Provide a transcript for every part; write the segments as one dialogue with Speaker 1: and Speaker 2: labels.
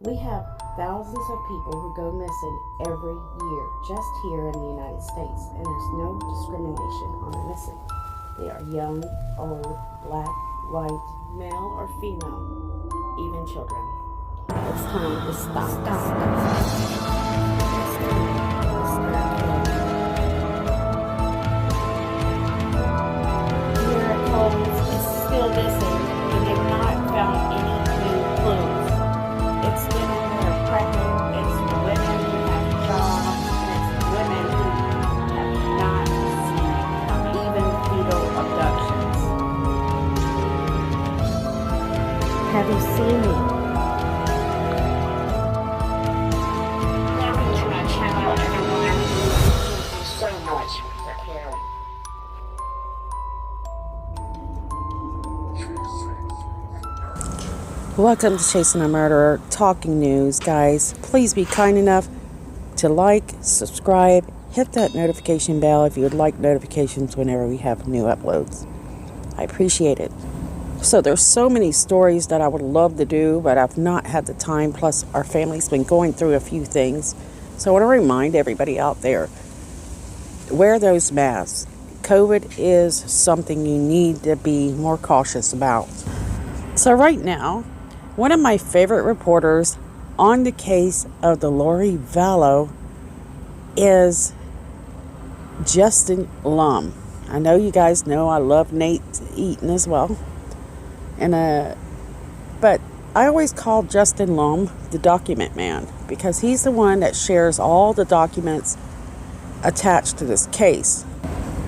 Speaker 1: We have thousands of people who go missing every year, just here in the United States, and there's no discrimination on the missing. They are young, old, black, white, male or female, even children. It's time to stop. Here at Coles is still missing, and they've not found any new clues. It's women who are pregnant, it's women who have jobs, and it's women who have not seen even fetal abductions. Have you seen me? Welcome to my channel, everyone. Thank you so much for caring.
Speaker 2: Welcome to Chasing a Murderer Talking News, guys. Please be kind enough to like, subscribe, hit that notification bell if you would like notifications whenever we have new uploads. I appreciate it. So there's so many stories that I would love to do, but I've not had the time. Plus, our family's been going through a few things. So I want to remind everybody out there, wear those masks. COVID is something you need to be more cautious about. So right now, one of my favorite reporters on the case of the Lori Vallow is Justin Lum. I know you guys know I love Nate Eaton as well. But I always call Justin Lum the document man because he's the one that shares all the documents attached to this case.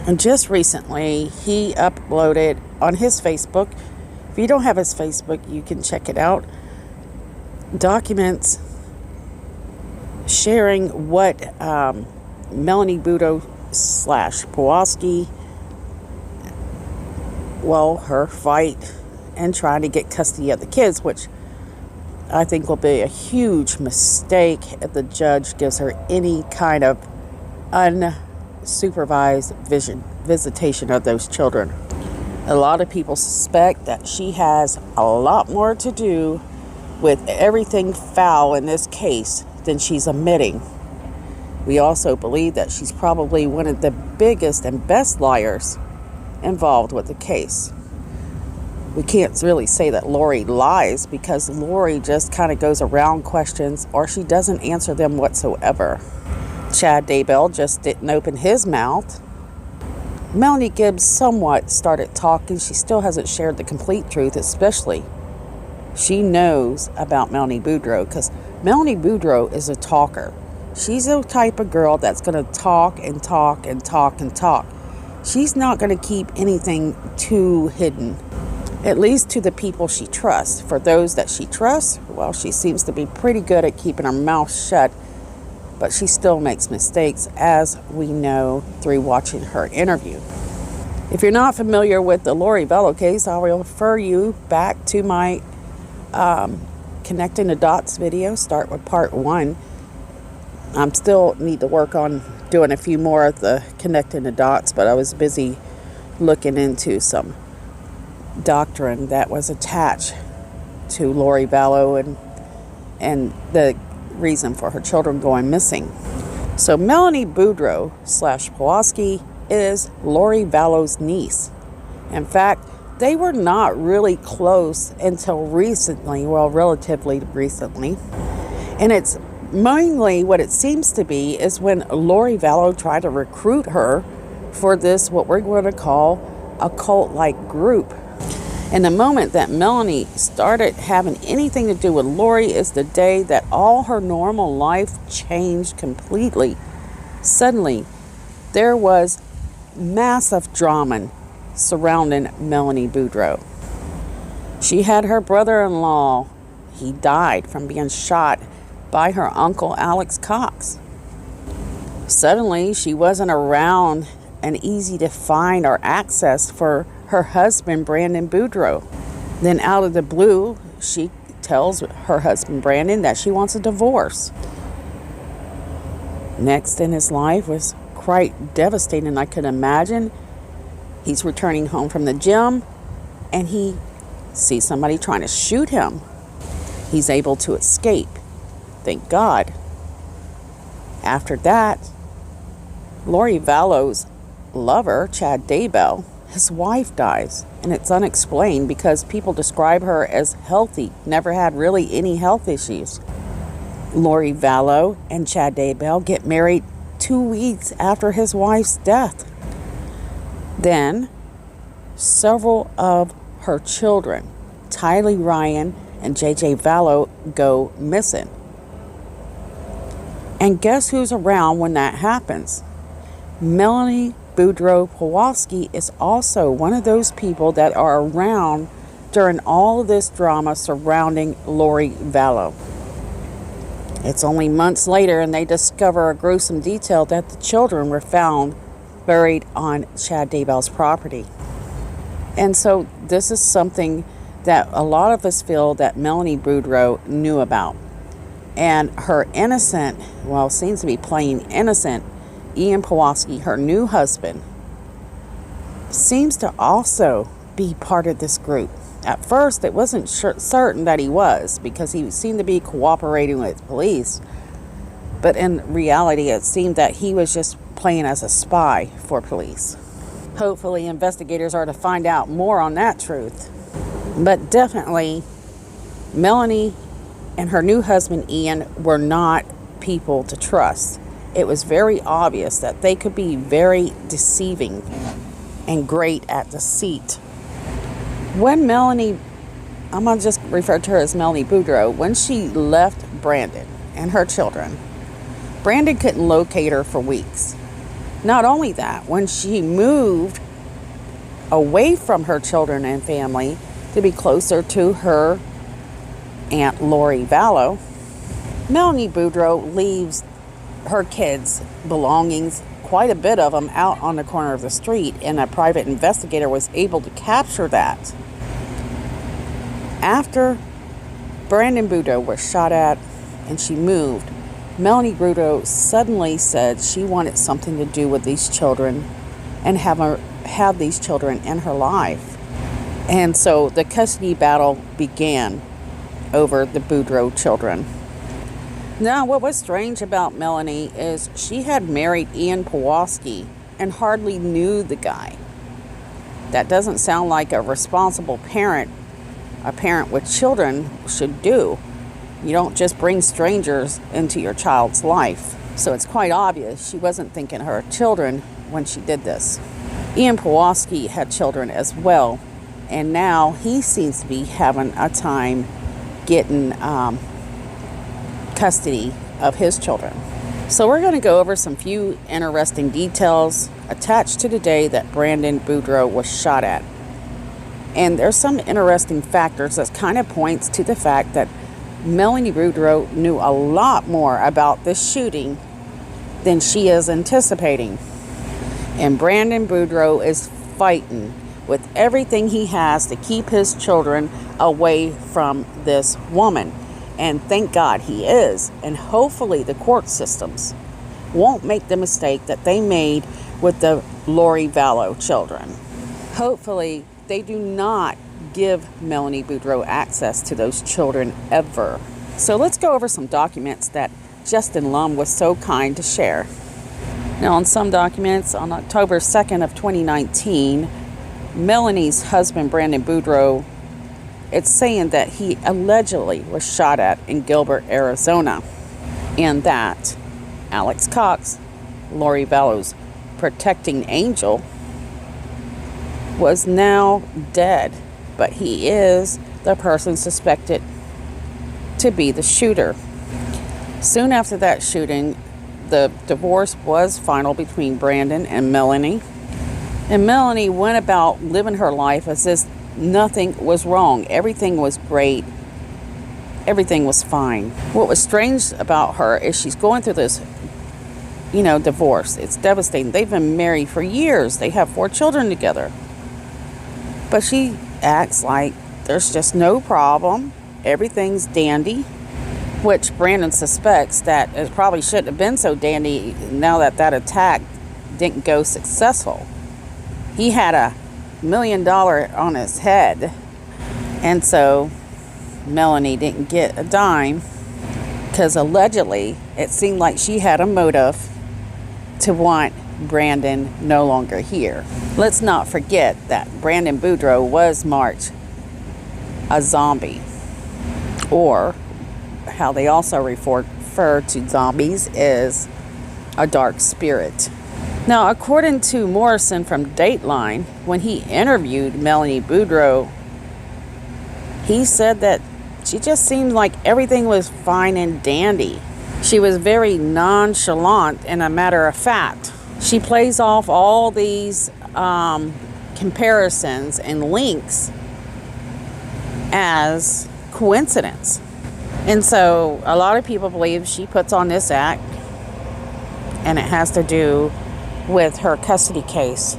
Speaker 2: And just recently, he uploaded on his Facebook. If you don't have his Facebook, you can check it out. Documents sharing what Melanie Boudreaux / Kowalski, her fight and trying to get custody of the kids, which I think will be a huge mistake if the judge gives her any kind of unsupervised visitation of those children. A lot of people suspect that she has a lot more to do with everything foul in this case than she's admitting. We also believe that she's probably one of the biggest and best liars involved with the case. We can't really say that Lori lies because Lori just kind of goes around questions or she doesn't answer them whatsoever. Chad Daybell just didn't open his mouth. Melanie Gibbs somewhat started talking. She still hasn't shared the complete truth, especially she knows about Melanie Boudreaux because Melanie Boudreaux is a talker. She's the type of girl that's going to talk and talk and talk and talk. She's not going to keep anything too hidden, at least to the people she trusts. For those that she trusts, well, she seems to be pretty good at keeping her mouth shut, but she still makes mistakes, as we know through watching her interview. If you're not familiar with the Lori Vallow case, I will refer you back to my Connecting the Dots video. Start with part 1. I'm still need to work on doing a few more of the Connecting the Dots, but I was busy looking into some doctrine that was attached to Lori Vallow and the reason for her children going missing. So Melanie Boudreaux / Kowalski is Lori Vallow's niece. In fact, they were not really close until recently, relatively recently. And it's mainly what it seems to be is when Lori Vallow tried to recruit her for this, what we're going to call a cult-like group. And the moment that Melanie started having anything to do with Lori is the day that all her normal life changed completely. Suddenly, there was massive drama surrounding Melanie Boudreaux. She had her brother-in-law. He died from being shot by her uncle, Alex Cox. Suddenly, she wasn't around and easy to find or access for her husband, Brandon Boudreaux. Then out of the blue, she tells her husband, Brandon, that she wants a divorce. Next in his life was quite devastating, I could imagine. He's returning home from the gym and he sees somebody trying to shoot him. He's able to escape. thank God. After that, Lori Vallow's lover, Chad Daybell, his wife dies, and it's unexplained because people describe her as healthy, never had really any health issues. Lori Vallow and Chad Daybell get married 2 weeks after his wife's death. Then, several of her children, Tylee Ryan and JJ Vallow, go missing. And guess who's around when that happens? Melanie Boudreaux Kowalski is also one of those people that are around during all of this drama surrounding Lori Vallow. It's only months later and they discover a gruesome detail that the children were found buried on Chad Daybell's property. And so this is something that a lot of us feel that Melanie Boudreaux knew about. And her innocent, well, seems to be plain innocent, Ian Kowalski, her new husband, seems to also be part of this group. At first, it wasn't certain that he was, because he seemed to be cooperating with police. But in reality, it seemed that he was just playing as a spy for police. Hopefully, investigators are to find out more on that truth. But definitely, Melanie and her new husband, Ian, were not people to trust. It was very obvious that they could be very deceiving and great at deceit. When Melanie, I'm going to just refer to her as Melanie Boudreaux, when she left Brandon and her children, Brandon couldn't locate her for weeks. Not only that, when she moved away from her children and family to be closer to her Aunt Lori Vallow, Melanie Boudreaux leaves her kids' belongings, quite a bit of them, out on the corner of the street, and a private investigator was able to capture that. After Brandon Boudreaux was shot at and she moved, Melanie Boudreaux suddenly said she wanted something to do with these children and have these children in her life. And so the custody battle began over the Boudreaux children. Now, what was strange about Melanie is she had married Ian Kowalski and hardly knew the guy. That doesn't sound like a responsible parent, a parent with children, should do. You don't just bring strangers into your child's life. So it's quite obvious she wasn't thinking of her children when she did this. Ian Kowalski had children as well, and now he seems to be having a time getting custody of his children. So we're going to go over some few interesting details attached to the day that Brandon Boudreaux was shot at. And there's some interesting factors that kind of points to the fact that Melanie Boudreaux knew a lot more about this shooting than she is anticipating. And Brandon Boudreaux is fighting with everything he has to keep his children away from this woman. And thank God he is. And hopefully the court systems won't make the mistake that they made with the Lori Vallow children. Hopefully they do not give Melanie Boudreaux access to those children ever. So let's go over some documents that Justin Lum was so kind to share. Now, on some documents, on October 2nd of 2019, Melanie's husband, Brandon Boudreaux, it's saying that he allegedly was shot at in Gilbert, Arizona, and that Alex Cox, Lori Vallow's protecting angel, was now dead, but he is the person suspected to be the shooter. Soon after that shooting, the divorce was final between Brandon and Melanie, and Melanie went about living her life as if nothing was wrong. Everything was great. Everything was fine. What was strange about her is she's going through this, divorce. It's devastating. They've been married for years. They have 4 children together. But she acts like there's just no problem. Everything's dandy, which Brandon suspects that it probably shouldn't have been so dandy now that attack didn't go successful. He had $1 million on his head, and so Melanie didn't get a dime. because allegedly it seemed like she had a motive to want Brandon no longer here. Let's not forget that Brandon Boudreaux was marked a zombie, or how they also refer to zombies is a dark spirit. Now, according to Morrison from Dateline, when he interviewed Melanie Boudreaux, he said that she just seemed like everything was fine and dandy. She was very nonchalant and a matter of fact. She plays off all these comparisons and links as coincidence. And so a lot of people believe she puts on this act, and it has to do with her custody case.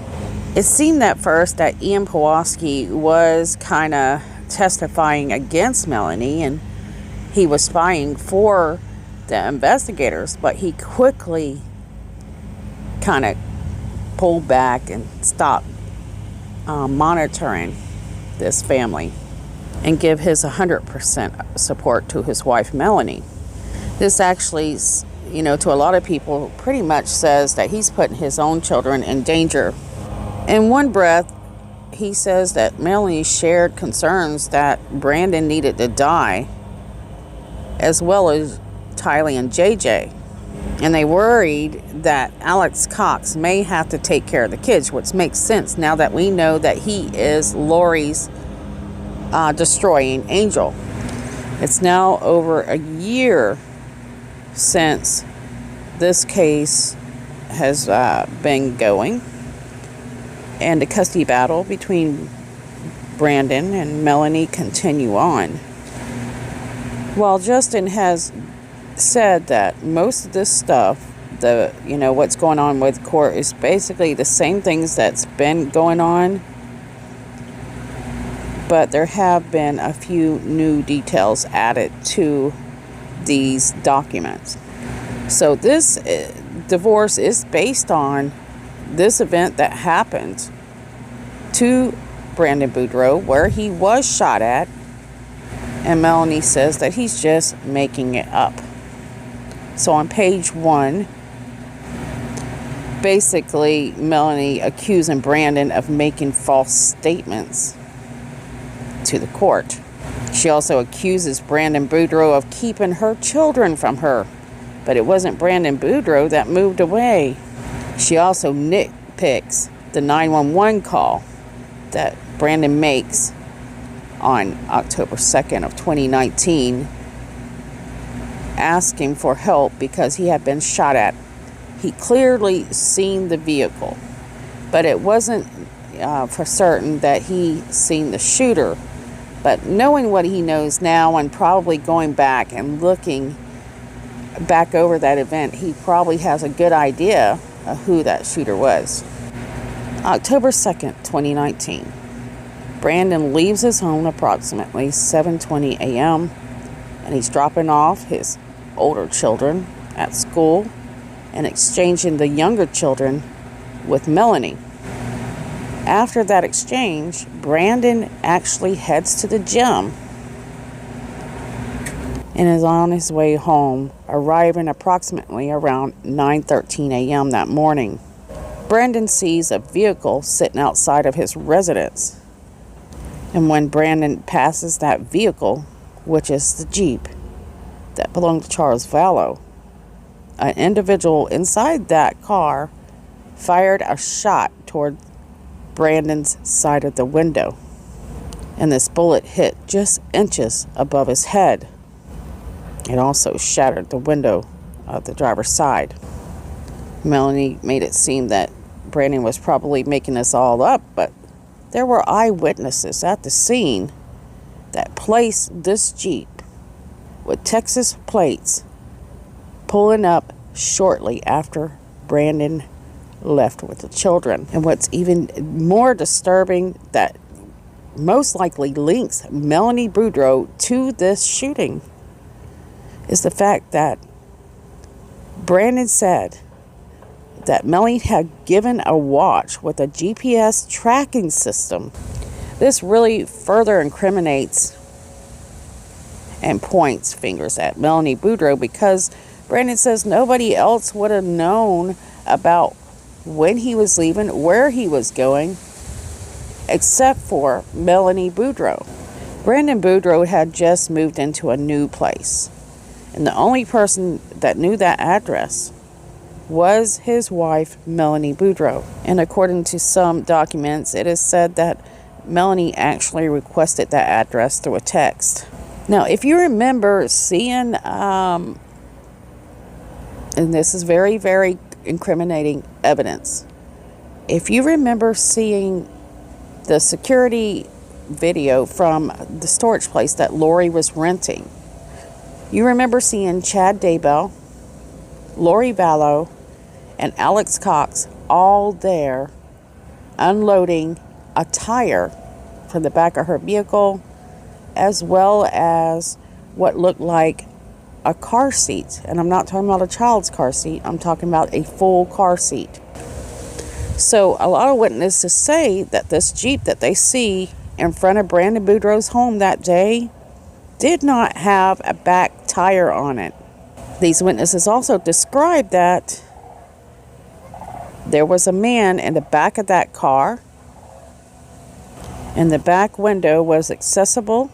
Speaker 2: It seemed at first that Ian Pawlowski was kind of testifying against Melanie, and he was spying for the investigators, but he quickly kind of pulled back and stopped monitoring this family and give his 100% support to his wife Melanie. This actually, to a lot of people, pretty much says that he's putting his own children in danger. In one breath, he says that Melanie shared concerns that Brandon needed to die, as well as Tylee and JJ. And they worried that Alex Cox may have to take care of the kids, which makes sense now that we know that he is Lori's destroying angel. It's now over a year since this case has been going, and the custody battle between Brandon and Melanie continue on. While Justin has said that most of this stuff, what's going on with court, is basically the same things that's been going on, but there have been a few new details added to these documents. So this divorce is based on this event that happened to Brandon Boudreaux, where he was shot at, and Melanie says that he's just making it up. So on page 1, basically Melanie accusing Brandon of making false statements to the court. She also accuses Brandon Boudreaux of keeping her children from her, but it wasn't Brandon Boudreaux that moved away. She also nitpicks the 911 call that Brandon makes on October 2nd of 2019, asking for help because he had been shot at. He clearly seen the vehicle, but it wasn't for certain that he seen the shooter. But knowing what he knows now, and probably going back and looking back over that event, he probably has a good idea of who that shooter was. October 2nd, 2019. Brandon leaves his home approximately 7:20 a.m. and he's dropping off his older children at school and exchanging the younger children with Melanie. After that exchange, Brandon actually heads to the gym and is on his way home, arriving approximately around 9:13 a.m. that morning. Brandon sees a vehicle sitting outside of his residence. And when Brandon passes that vehicle, which is the Jeep that belonged to Charles Vallow, an individual inside that car fired a shot toward Brandon's side of the window. And this bullet hit just inches above his head. It also shattered the window of the driver's side. Melanie made it seem that Brandon was probably making this all up, but there were eyewitnesses at the scene that placed this Jeep with Texas plates pulling up shortly after Brandon left with the children. And what's even more disturbing, that most likely links Melanie Boudreaux to this shooting, is the fact that Brandon said that Melanie had given a watch with a GPS tracking system. This really further incriminates and points fingers at Melanie Boudreaux because Brandon says nobody else would have known about when he was leaving, where he was going, except for Melanie Boudreaux. Brandon Boudreaux had just moved into a new place, and the only person that knew that address was his wife, Melanie Boudreaux. And according to some documents, it is said that Melanie actually requested that address through a text. Now, if you remember seeing, and this is very, very incriminating evidence, if you remember seeing the security video from the storage place that Lori was renting, you remember seeing Chad Daybell, Lori Vallow, and Alex Cox all there unloading a tire from the back of her vehicle, as well as what looked like a car seat. And I'm not talking about a child's car seat, I'm talking about a full car seat. So a lot of witnesses say that this Jeep that they see in front of Brandon Boudreaux's home that day did not have a back tire on it. These witnesses also described that there was a man in the back of that car, and the back window was accessible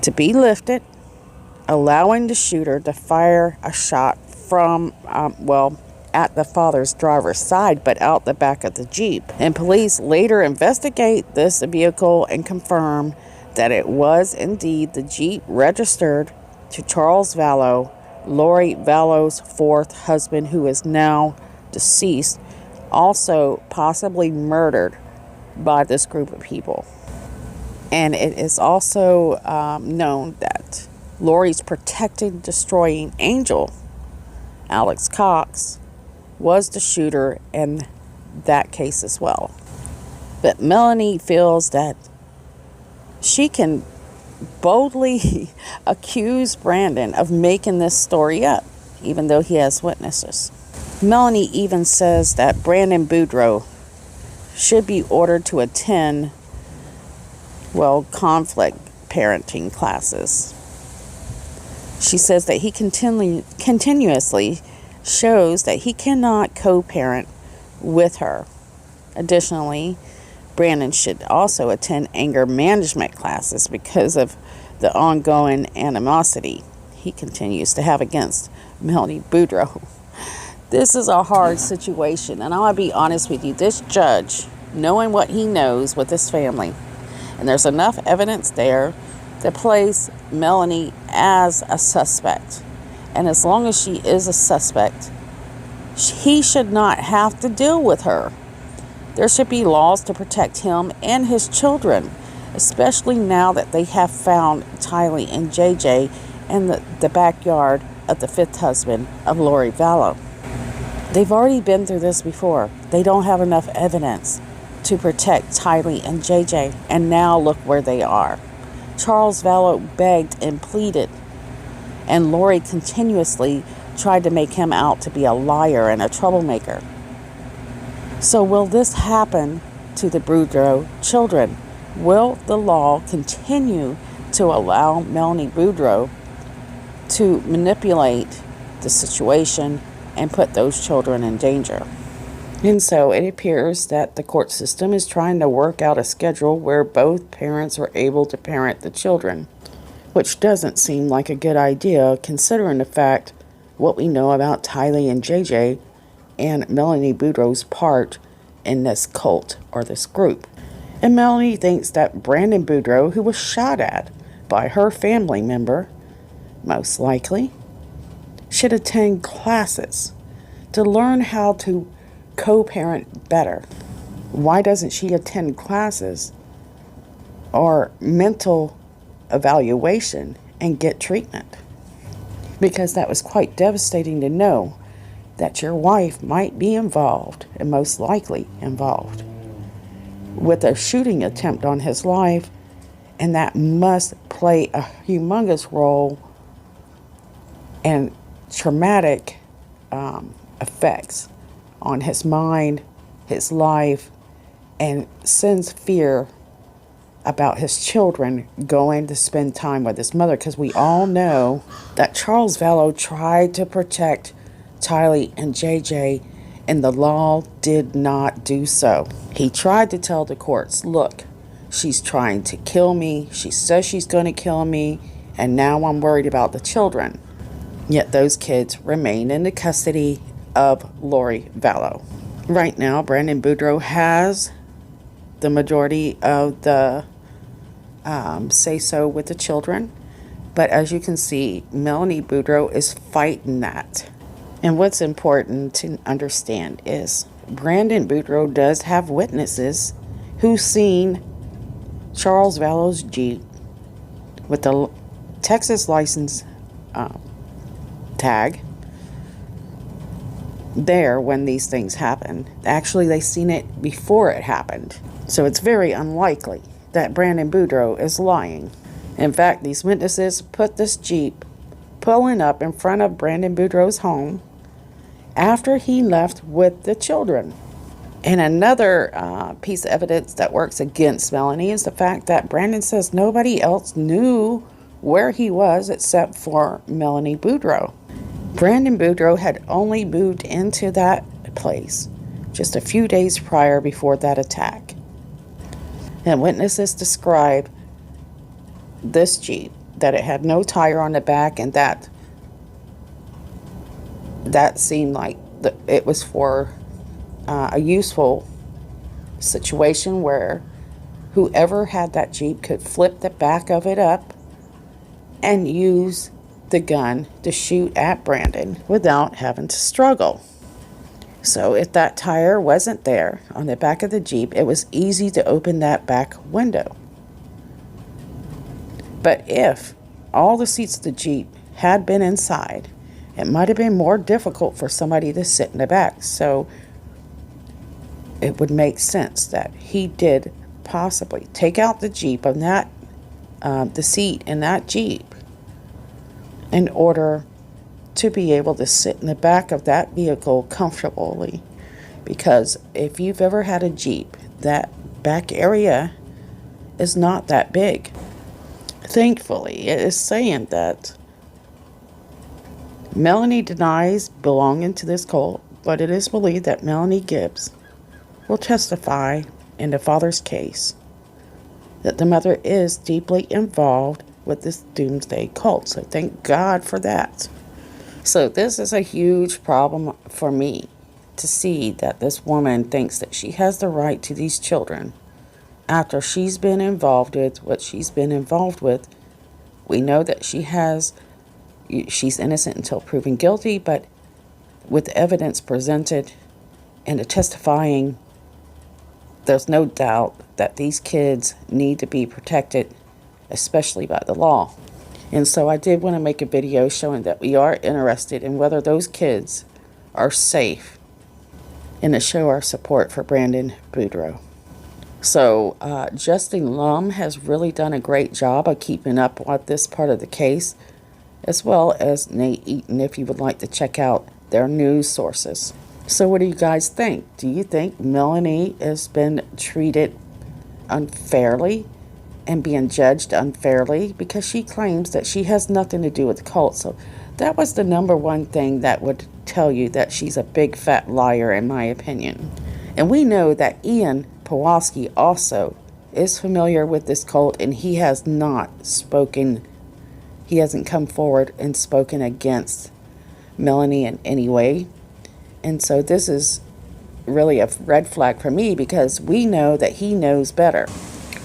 Speaker 2: to be lifted, allowing the shooter to fire a shot from, at the father's driver's side, but out the back of the Jeep. And police later investigate this vehicle and confirm that it was indeed the Jeep registered to Charles Vallow, Lori Vallow's fourth husband, who is now deceased, also possibly murdered by this group of people. And it is also known that Lori's protecting, destroying angel, Alex Cox, was the shooter in that case as well. But Melanie feels that she can boldly accuse Brandon of making this story up, even though he has witnesses. Melanie even says that Brandon Boudreaux should be ordered to attend, conflict parenting classes. She says that he continuously shows that he cannot co-parent with her. Additionally, Brandon should also attend anger management classes because of the ongoing animosity he continues to have against Melanie Boudreaux. This is a hard situation, and I want to be honest with you. This judge, knowing what he knows with this family, and there's enough evidence there to place Melanie as a suspect. And as long as she is a suspect, he should not have to deal with her. There should be laws to protect him and his children, especially now that they have found Tylee and JJ in the backyard of the fifth husband of Lori Vallow. They've already been through this before. They don't have enough evidence to protect Tylee and JJ, and now look where they are. Charles Vallow begged and pleaded, and Lori continuously tried to make him out to be a liar and a troublemaker. So will this happen to the Boudreaux children? Will the law continue to allow Melanie Boudreaux to manipulate the situation and put those children in danger? And so it appears that the court system is trying to work out a schedule where both parents are able to parent the children, which doesn't seem like a good idea considering the fact what we know about Tylee and JJ and Melanie Boudreaux's part in this cult or this group. And Melanie thinks that Brandon Boudreaux, who was shot at by her family member, most likely, should attend classes to learn how to co-parent better. Why doesn't she attend classes or mental evaluation and get treatment? Because that was quite devastating to know that your wife might be involved, and most likely involved, with a shooting attempt on his life, and that must play a humongous role and traumatic effects on his mind, his life, and sends fear about his children going to spend time with his mother, because we all know that Charles Vallow tried to protect Tylee and JJ, and the law did not do so. He tried to tell the courts, look, she's trying to kill me. She says she's going to kill me, and now I'm worried about the children. Yet those kids remain in the custody of Lori Vallow. Right now, Brandon Boudreaux has the majority of the say-so with the children. But as you can see, Melanie Boudreaux is fighting that. And what's important to understand is Brandon Boudreaux does have witnesses who've seen Charles Vallow's Jeep with the Texas license tag there when these things happen. Actually, they seen it before it happened. So it's very unlikely that Brandon Boudreaux is lying. In fact, these witnesses put this Jeep pulling up in front of Brandon Boudreaux's home after he left with the children. And another piece of evidence that works against Melanie is the fact that Brandon says nobody else knew where he was except for Melanie Boudreaux. Brandon Boudreaux had only moved into that place just a few days prior before that attack. And witnesses describe this Jeep, that it had no tire on the back, and that seemed like it was for a useful situation where whoever had that Jeep could flip the back of it up and use the gun to shoot at Brandon without having to struggle. So if that tire wasn't there on the back of the Jeep, it was easy to open that back window. But if all the seats of the Jeep had been inside, it might have been more difficult for somebody to sit in the back. So it would make sense that he did possibly take out the Jeep of that, the seat in that Jeep, in order to be able to sit in the back of that vehicle comfortably. Because if you've ever had a Jeep, that back area is not that big. Thankfully, it is saying that Melanie denies belonging to this cult, but it is believed that Melanie Gibbs will testify in the father's case that the mother is deeply involved with this doomsday cult. So thank God for that. So this is a huge problem for me, to see that this woman thinks that she has the right to these children after she's been involved with what she's been involved with. We know that she's innocent until proven guilty, but with evidence presented and the testifying, there's no doubt that these kids need to be protected, especially by the law. And so I did want to make a video showing that we are interested in whether those kids are safe, and to show our support for Brandon Boudreaux. So Justin Lum has really done a great job of keeping up with this part of the case, as well as Nate Eaton, if you would like to check out their news sources. So what do you guys think? Do you think Melanie has been treated unfairly and being judged unfairly? Because she claims that she has nothing to do with the cult. So that was the number one thing that would tell you that she's a big fat liar, in my opinion. And we know that Ian Pawlowski also is familiar with this cult, and he has not spoken, he hasn't come forward and spoken against Melanie in any way. And so this is really a red flag for me, because we know that he knows better.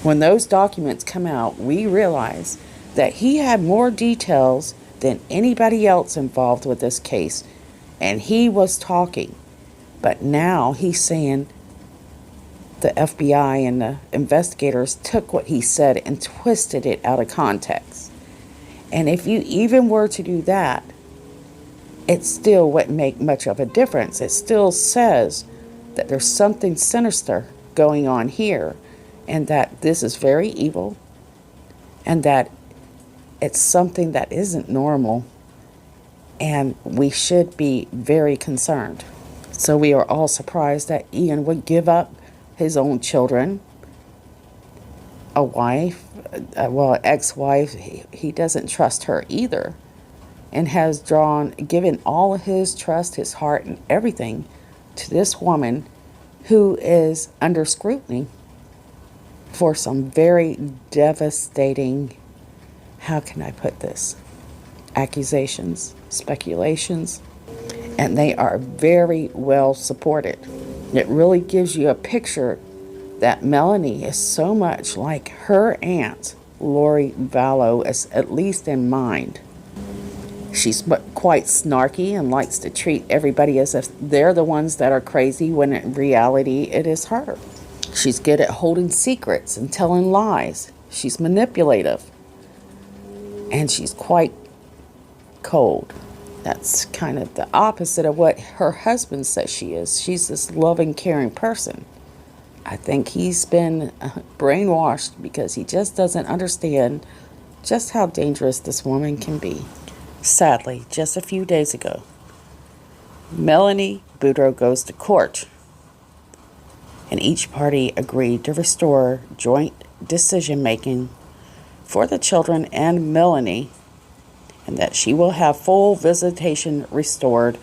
Speaker 2: When those documents come out, we realize that he had more details than anybody else involved with this case, and he was talking. But now he's saying the FBI and the investigators took what he said and twisted it out of context. And if you even were to do that, it still wouldn't make much of a difference. It still says that there's something sinister going on here, and that this is very evil, and that it's something that isn't normal, and we should be very concerned. So we are all surprised that Ian would give up his own children a wife, well, ex-wife, he doesn't trust her either, and has given all of his trust, his heart, and everything to this woman who is under scrutiny for some very devastating, how can I put this, accusations, speculations, and they are very well supported. It really gives you a picture that Melanie is so much like her aunt, Lori Vallow, at least in mind. She's quite snarky and likes to treat everybody as if they're the ones that are crazy, when in reality it is her. She's good at holding secrets and telling lies. She's manipulative. And she's quite cold. That's kind of the opposite of what her husband says she is. She's this loving, caring person. I think he's been brainwashed because he just doesn't understand just how dangerous this woman can be. Sadly, just a few days ago, Melanie Boudreaux goes to court, and each party agreed to restore joint decision-making for the children and Melanie, and that she will have full visitation restored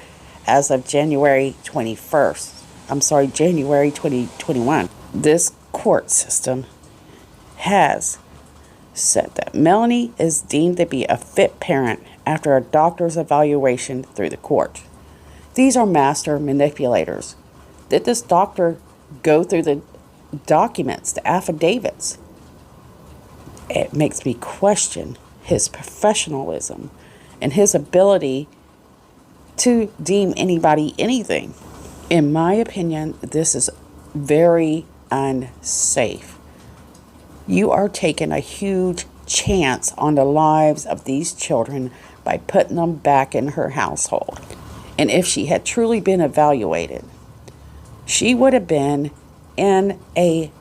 Speaker 2: as of January 2021. This court system has said that Melanie is deemed to be a fit parent after a doctor's evaluation through the court. These are master manipulators. Did this doctor go through the documents, the affidavits? It makes me question his professionalism and his ability to deem anybody anything. In my opinion, this is very unsafe. You are taking a huge chance on the lives of these children by putting them back in her household. And if she had truly been evaluated, she would have been in a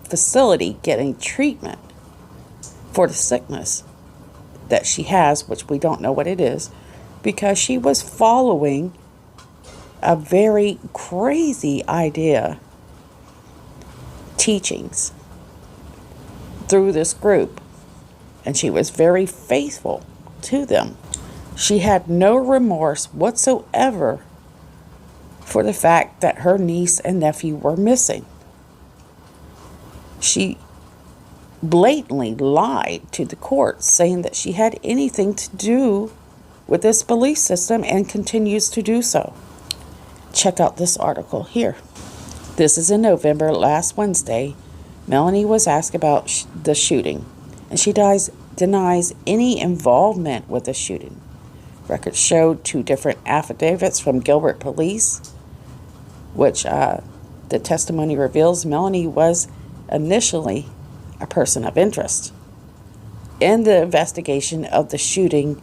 Speaker 2: facility getting treatment for the sickness that she has, which we don't know what it is, because she was following a very crazy idea, teachings through this group, and she was very faithful to them. She had no remorse whatsoever for the fact that her niece and nephew were missing. She blatantly lied to the court, saying that she had anything to do with this belief system and continues to do so. Check out this article here. This is in November, last Wednesday. Melanie was asked about the shooting, and she denies any involvement with the shooting. Records showed 2 different affidavits from Gilbert police, which the testimony reveals Melanie was initially a person of interest in the investigation of the shooting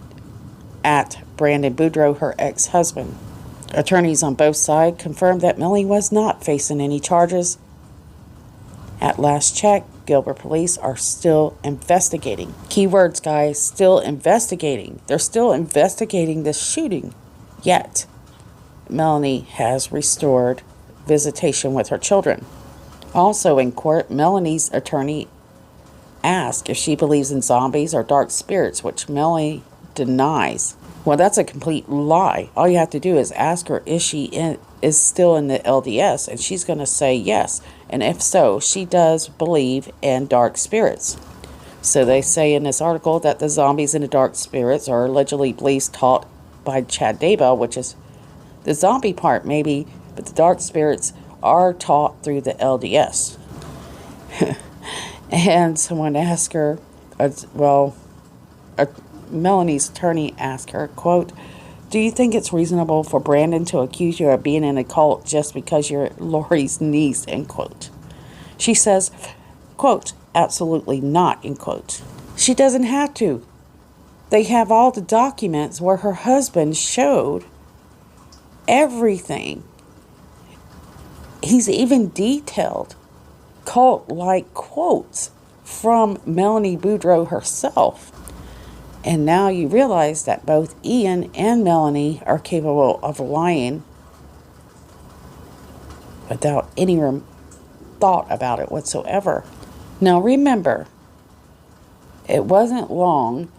Speaker 2: at Brandon Boudreaux, her ex-husband. Attorneys on both sides confirmed that Melanie was not facing any charges. At last check, Gilbert police are still investigating. Keywords, guys, still investigating. They're still investigating this shooting. Yet, Melanie has restored visitation with her children. Also in court, Melanie's attorney asked if she believes in zombies or dark spirits, which Melanie denies. Well, that's a complete lie. All you have to do is ask her, is still in the LDS, and she's going to say yes. And if so, she does believe in dark spirits. So they say in this article that the zombies and the dark spirits are allegedly beliefs taught by Chad Daybell, which is the zombie part maybe, but the dark spirits are taught through the LDS. And someone asked her, Melanie's attorney asked her, quote, "Do you think it's reasonable for Brandon to accuse you of being in a cult just because you're Lori's niece?" End quote. She says, quote, "Absolutely not," end quote. She doesn't have to. They have all the documents where her husband showed everything. He's even detailed cult-like quotes from Melanie Boudreaux herself. And now you realize that both Ian and Melanie are capable of lying without any thought about it whatsoever. Now remember, It wasn't long.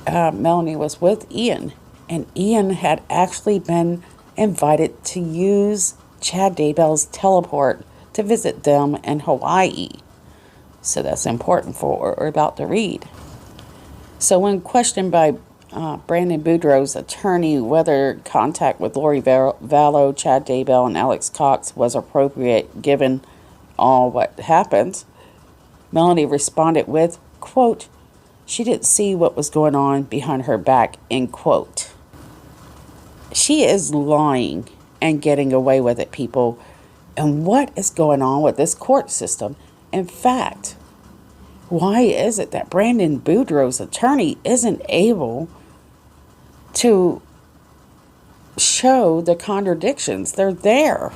Speaker 2: Melanie was with Ian, and Ian had actually been invited to use Chad Daybell's teleport to visit them in Hawaii. So that's important for what we're about to read. So when questioned by Brandon Boudreaux's attorney whether contact with Lori Vallow, Chad Daybell, and Alex Cox was appropriate given all what happened, Melanie responded with, quote, she didn't see what was going on behind her back, end quote. She is lying and getting away with it, people. And what is going on with this court system? In fact, why is it that Brandon Boudreaux's attorney isn't able to show the contradictions? They're there.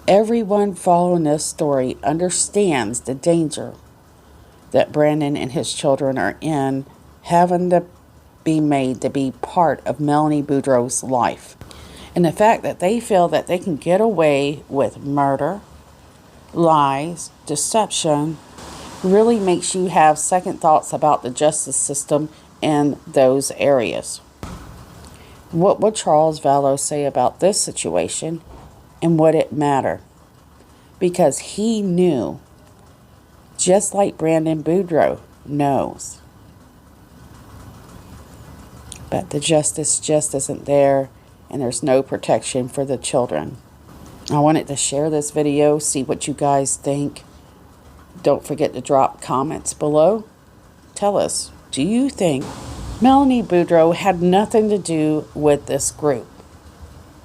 Speaker 2: Everyone following this story understands the danger that Brandon and his children are in, having to be made to be part of Melanie Boudreaux's life. And the fact that they feel that they can get away with murder, lies, deception, really makes you have second thoughts about the justice system in those areas. What would Charles Vallow say about this situation, and would it matter? Because he knew, just like Brandon Boudreaux knows. But the justice just isn't there, and there's no protection for the children. I wanted to share this video, see what you guys think. Don't forget to drop comments below. Tell us, do you think Melanie Boudreaux had nothing to do with this group?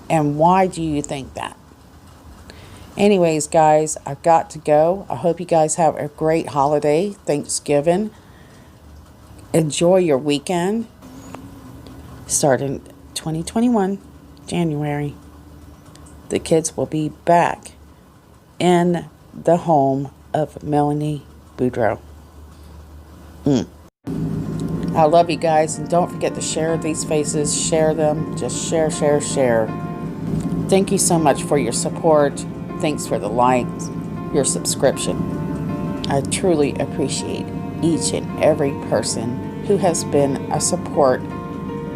Speaker 2: And why do you think that? Anyways, guys, I've got to go. I hope you guys have a great holiday, Thanksgiving. Enjoy your weekend. Starting 2021, January. The kids will be back in the home of Melanie Boudreaux. I love you guys, and don't forget to share these faces. Share them. Just share, share, share. Thank you so much for your support. Thanks for the likes, your subscription. I truly appreciate each and every person who has been a support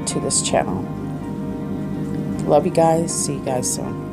Speaker 2: to this channel. Love you guys. See you guys soon.